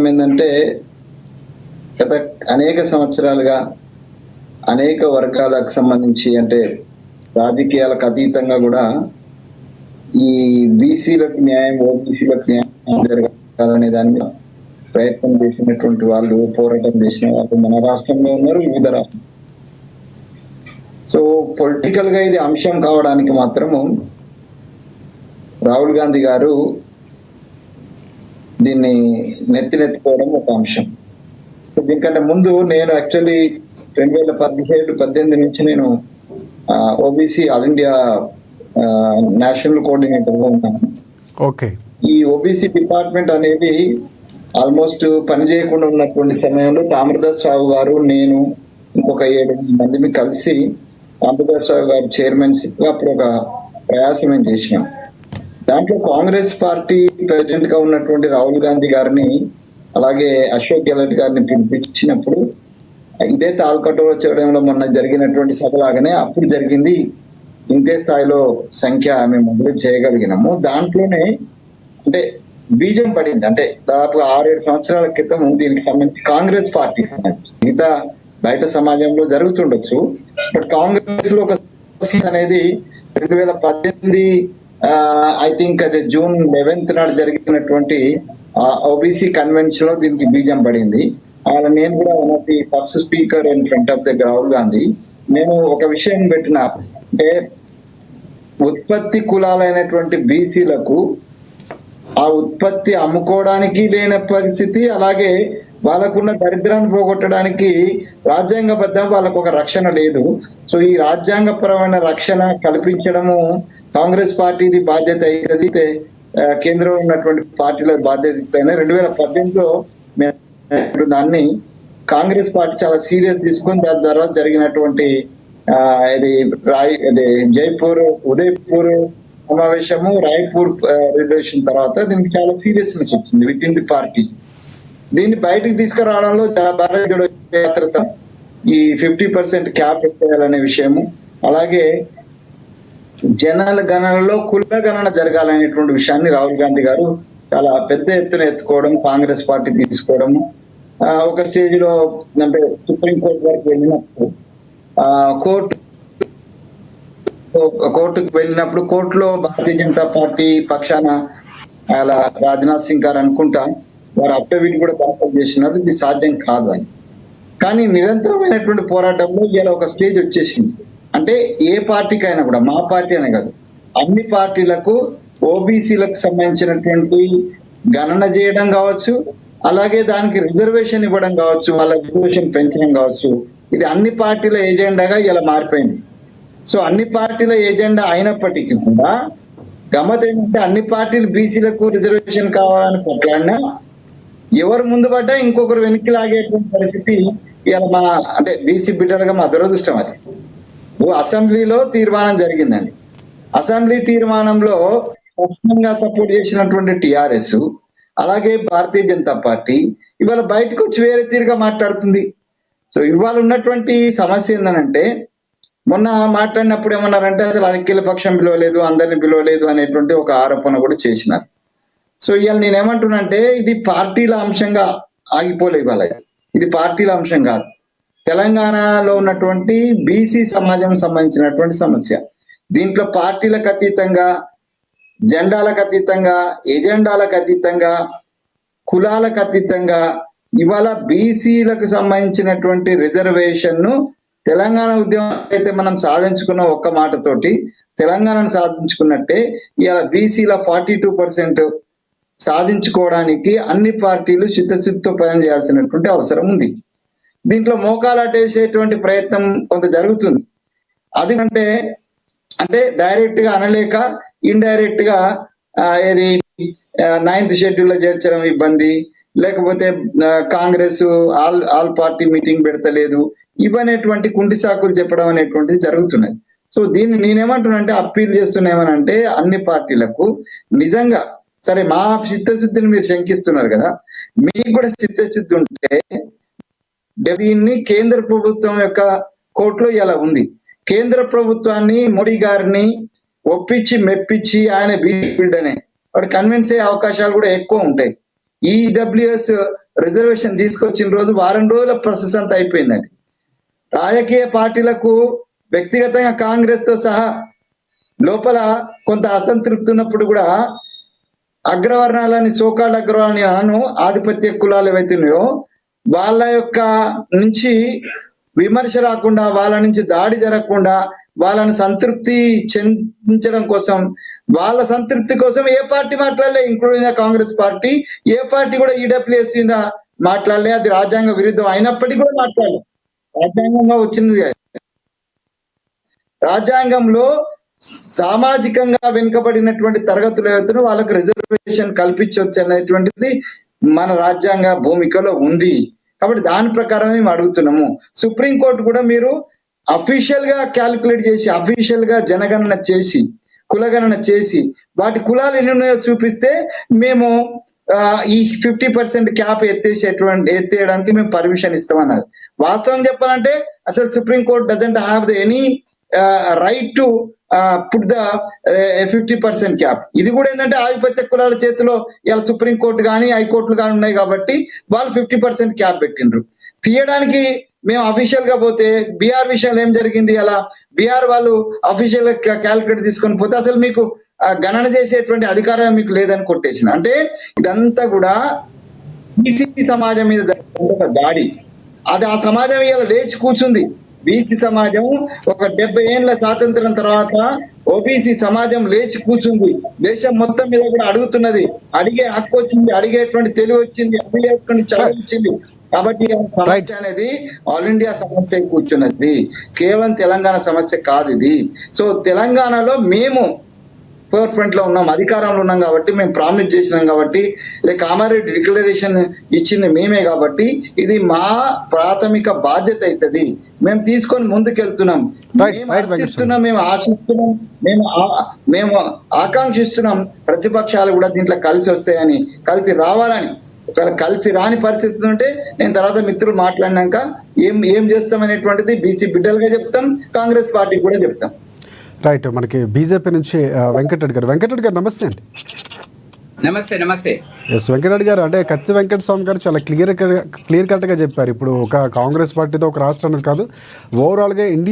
కారణం ఏంటంటే గత అనేక సంవత్సరాలుగా అనేక వర్గాలకు సంబంధించి అంటే రాజకీయాలకు అతీతంగా కూడా ఈ బీసీలకు న్యాయం, ఓబీసీలకు న్యాయం జరగాలనే దాన్ని ప్రయత్నం చేసినటువంటి వాళ్ళు, పోరాటం చేసిన వాళ్ళు మన రాష్ట్రంలో ఉన్నారు, వివిధ రాష్ట్రాలు. సో పొలిటికల్ గా ఇది అంశం కావడానికి మాత్రము రాహుల్ గాంధీ గారు దీన్ని నెత్తినెత్తుకోవడం ఒక అంశం. సో దీనికంటే ముందు నేను యాక్చువల్లీ 2017-18 నుంచి నేను OBC all India national coordinator గా ఉన్నాను. ఓకే. ఈ ఓబీసీ డిపార్ట్మెంట్ అనేది ఆల్మోస్ట్ పనిచేయకుండా ఉన్నటువంటి సమయంలో తామ్రదాస్ రావు గారు, నేను ఇంకొక 7 మంది కలిసి తామ్రదాస్ రావు గారు చైర్మన్షిప్ గా అప్పుడు ఒక ప్రయాసం మేము చేసినాం. దాంట్లో కాంగ్రెస్ పార్టీ ప్రెసిడెంట్ గా ఉన్నటువంటి రాహుల్ గాంధీ గారిని అలాగే అశోక్ గెహ్లోట్ గారిని పిలిపించినప్పుడు ఇదే తాల్కటోలో చేయడంలో మొన్న జరిగినటువంటి సభ లాగానే అప్పుడు జరిగింది. ఇంతే స్థాయిలో సంఖ్య మేము మొదలు చేయగలిగినాము. దాంట్లోనే అంటే బీజం పడింది. అంటే దాదాపు 6-7 సంవత్సరాల క్రితం దీనికి సంబంధించి కాంగ్రెస్ పార్టీకి సంబంధించి మిగతా బయట సమాజంలో జరుగుతుండొచ్చు, బట్ కాంగ్రెస్ లో ఒక అనేది 2018 ఐ థింక్ అది June 11th నాడు జరిగినటువంటి ఓబీసీ కన్వెన్షన్ లో దీనికి బీజం పడింది. అలా నేను కూడా one of the first speaker in front of the Rahul Gandhi. నేను ఒక విషయం పెట్టిన, అంటే ఉత్పత్తి కులాలైనటువంటి బీసీలకు ఆ ఉత్పత్తి అమ్ముకోవడానికి లేని పరిస్థితి, అలాగే వాళ్ళకున్న దరిద్రాన్ని పోగొట్టడానికి రాజ్యాంగబద్ధం వాళ్ళకు ఒక రక్షణ లేదు. సో ఈ రాజ్యాంగపరమైన రక్షణ కల్పించడము కాంగ్రెస్ పార్టీది బాధ్యత అయితే కేంద్రంలో ఉన్నటువంటి పార్టీల బాధ్యత. 2018లో దాన్ని కాంగ్రెస్ పార్టీ చాలా సీరియస్ తీసుకొని దాని తర్వాత జరిగినటువంటి జైపూర్, ఉదయపూర్ సమావేశము, రాయ్పూర్ రిజర్వేషన్ తర్వాత దీనికి చాలా సీరియస్నెస్ వచ్చింది విత్ ఇన్ ది పార్టీ. దీన్ని బయటికి తీసుకురావడంలో భారతీయ జనతా యాత్రత ఈ 50% క్యాప్ పెట్టాలనే విషయము, అలాగే జనాల గణనలో కుల గణన జరగాలనేటువంటి విషయాన్ని రాహుల్ గాంధీ గారు చాలా పెద్ద ఎత్తున ఎత్తుకోవడం, కాంగ్రెస్ పార్టీ తీసుకోవడము. ఒక స్టేజ్ లో అంటే సుప్రీంకోర్టు వరకు వెళ్ళినప్పుడు కోర్టుకు వెళ్ళినప్పుడు కోర్టులో భారతీయ జనతా పార్టీ పక్షాన అలా రాజ్నాథ్ సింగ్ గారు అనుకుంటా వారు అఫిడవిట్ కూడా దాఖలు చేసినారు, ఇది సాధ్యం కాదు అని. కానీ నిరంతరమైనటువంటి పోరాటంలో ఇలా ఒక స్టేజ్ వచ్చేసింది. అంటే ఏ పార్టీకైనా కూడా, మా పార్టీ అనే కాదు, అన్ని పార్టీలకు ఓబీసీలకు సంబంధించినటువంటి గణన చేయడం కావచ్చు, అలాగే దానికి రిజర్వేషన్ ఇవ్వడం కావచ్చు, వాళ్ళ రిజర్వేషన్ పెంచడం కావచ్చు, ఇది అన్ని పార్టీల ఏజెండాగా ఇలా మారిపోయింది. సో అన్ని పార్టీల ఏజెండా అయినప్పటికీ కూడా గమ్మత్ ఏంటంటే అన్ని పార్టీలు బీసీలకు రిజర్వేషన్ కావాలని కొట్లాడినా ఎవరు ముందు పడ్డా ఇంకొకరు వెనక్కి లాగేటువంటి పరిస్థితి ఇలా మన అంటే బీసీ బిడ్డలుగా మా దురదృష్టం. అది అసెంబ్లీలో తీర్మానం జరిగిందండి. అసెంబ్లీ తీర్మానంలో స్పష్టంగా సపోర్ట్ చేసినటువంటి టిఆర్ఎస్ అలాగే భారతీయ జనతా పార్టీ ఇవాళ బయటకు వచ్చి వేరే తీరుగా మాట్లాడుతుంది. సో ఇవాళ ఉన్నటువంటి సమస్య ఏంటంటే, మొన్న మాట్లాడినప్పుడు ఏమన్నారంటే అసలు అఖిల పక్షం పిలవలేదు, అందరిని పిలవలేదు అనేటువంటి ఒక ఆరోపణ కూడా చేసినారు. సో ఇవాళ నేనేమంటున్నానంటే ఇది పార్టీల అంశంగా ఆగిపోలే, ఇవాళ ఇది పార్టీల అంశం కాదు, తెలంగాణలో ఉన్నటువంటి బీసీ సమాజం సంబంధించినటువంటి సమస్య. దీంట్లో పార్టీలకు అతీతంగా, జెండాలకు అతీతంగా, ఎజెండాలకు అతీతంగా, కులాలకు అతీతంగా ఇవాళ బీసీలకు సంబంధించినటువంటి రిజర్వేషన్ ను తెలంగాణ ఉద్యమం అయితే మనం సాధించుకున్న ఒక్క మాటతోటి తెలంగాణను సాధించుకున్నట్టే ఇవాళ బీసీల 42% సాధించుకోవడానికి అన్ని పార్టీలు చిత్తశుద్ధితో పని చేయాల్సినటువంటి అవసరం ఉంది. దీంట్లో మోకాలటేసేటువంటి ప్రయత్నం కొంత జరుగుతుంది. అది అంటే డైరెక్ట్ గా అనలేక ఇండైరెక్ట్ గా ఇది 9th షెడ్యూల్ లో చేర్చడం ఇబ్బంది, లేకపోతే కాంగ్రెస్ ఆల్ పార్టీ మీటింగ్ పెడతలేదు, ఇవనేటువంటి కుంటి సాకులు చెప్పడం అనేటువంటిది జరుగుతున్నది. సో దీన్ని నేనేమంటున్నానంటే అప్పీల్ చేస్తున్నామనంటే అన్ని పార్టీలకు నిజంగా సరే మా చిత్తశుద్ధిని మీరు శంకిస్తున్నారు కదా, మీకు కూడా చిత్తశుద్ధి ఉంటే దీన్ని కేంద్ర ప్రభుత్వం యొక్క కోర్టులో ఇలా ఉంది. కేంద్ర ప్రభుత్వాన్ని, మోడీ గారిని ఒప్పించి మెప్పించి ఆయన బీజేపీ వాడు కన్విన్స్ అయ్యే అవకాశాలు కూడా ఎక్కువ ఉంటాయి. ఈడబ్ల్యూఎస్ రిజర్వేషన్ తీసుకొచ్చిన రోజు వారం రోజుల ప్రాసెస్ అంతా అయిపోయిందండి. రాజకీయ పార్టీలకు వ్యక్తిగతంగా కాంగ్రెస్ తో సహా లోపల కొంత అసంతృప్తి ఉన్నప్పుడు కూడా అగ్రవర్ణాలని సోకాళ్ళ అగ్రవర్ణాలని అను ఆధిపత్య కులాలు ఏవైతున్నాయో వాళ్ళ యొక్క నుంచి విమర్శ రాకుండా, వాళ్ళ నుంచి దాడి జరగకుండా, వాళ్ళని సంతృప్తి చెందించడం కోసం, వాళ్ళ సంతృప్తి కోసం ఏ పార్టీ మాట్లాడలే, ఇంక్లూడింగ్ కాంగ్రెస్ పార్టీ. ఏ పార్టీ కూడా ఈడబ్ల్యూఎస్ మీద మాట్లాడలే. అది రాజ్యాంగ విరుద్ధం అయినప్పటికీ కూడా మాట్లాడలే. రాజ్యాంగంలో వచ్చింది. రాజ్యాంగంలో సామాజికంగా వెనుకబడినటువంటి తరగతులు ఏవైతే వాళ్ళకు రిజర్వేషన్ కల్పించవచ్చు అనేటువంటిది మన రాజ్యాంగ భూమికలో ఉంది. కాబట్టి దాని ప్రకారం మేము అడుగుతున్నాము. సుప్రీంకోర్టు కూడా మీరు అఫీషియల్ గా క్యాలిక్యులేట్ చేసి, అఫీషియల్ గా జనగణన చేసి, కులగణన చేసి, వాటి కులాలు ఎన్ని ఉన్నాయో చూపిస్తే మేము ఈ 50% క్యాప్ ఎత్తేయడానికి మేము పర్మిషన్ ఇస్తామన్నది. వాస్తవం చెప్పాలంటే అసలు supreme court doesn't have the any right to put the 50% cap. ఇది కూడా ఏంటంటే ఆధిపత్య కులాల చేతిలో ఇలా సుప్రీంకోర్టు కానీ హైకోర్టులు కానీ ఉన్నాయి కాబట్టి వాళ్ళు 50% క్యాప్ పెట్టిండ్రు. తీయడానికి మేము అఫీషియల్ గా పోతే బీఆర్ విషయంలో ఏం జరిగింది, అలా బీఆర్ వాళ్ళు అఫీషియల్ గా క్యాలిక్యులేట్ తీసుకొని పోతే అసలు మీకు గణన చేసేటువంటి అధికారం మీకు లేదని కొట్టేసిన. అంటే ఇదంతా కూడా బీసీ సమాజం మీద జరిగిన దాడి. అది ఆ సమాజం ఇలా లేచి కూర్చుంది. బీసీ సమాజం ఒక 70 ఏళ్ల స్వాతంత్రం తర్వాత ఓబీసీ సమాజం లేచి కూర్చుంది. దేశం మొత్తం మీద కూడా అడుగుతున్నది. అడిగే హక్కు వచ్చింది, అడిగేటువంటి తెలివి వచ్చింది, అడిగేటువంటి చదువు వచ్చింది. కాబట్టి సమస్య అనేది ఆల్ ఇండియా సమస్య కూర్చున్నది, కేవలం తెలంగాణ సమస్య కాదు ఇది. సో తెలంగాణలో మేము ఫోర్ ఫ్రంట్ లో ఉన్నాం, అధికారంలో ఉన్నాం కాబట్టి, మేము ప్రామిస్ చేసినాం కాబట్టి, కామారెడ్డి డిక్లరేషన్ ఇచ్చింది మేమే కాబట్టి ఇది మా ప్రాథమిక బాధ్యత అవుతుంది. మేము తీసుకొని ముందుకెళ్తున్నాం, మేము ఆశిస్తున్నాం, మేము ఆశిస్తున్నాం, మేము ఆకాంక్షిస్తున్నాం ప్రతిపక్షాలు కూడా దీంట్లో కలిసి వస్తాయని, కలిసి రావాలని. ఒకవేళ కలిసి రాని పరిస్థితి ఉంటే నేను తర్వాత మిత్రులు మాట్లాడినాక ఏం చేస్తామనేటువంటిది బీసీ బిడ్డలుగా చెప్తాం, కాంగ్రెస్ పార్టీకి కూడా చెప్తాం. రైట్. మనకి బీజేపీ నుంచి వెంకటరెడ్డి గారు నమస్తే అండి. నమస్తే. నమస్తే. ఎస్ వెంకటరెడ్డి గారు, అంటే కత్తి వెంకటస్వామి గారు చాలా క్లియర్ కట్గా చెప్పారు. ఇప్పుడు ఒక కాంగ్రెస్ పార్టీతో ఒక రాష్ట్రం కాదు, ఓవరాల్గా ఇండియా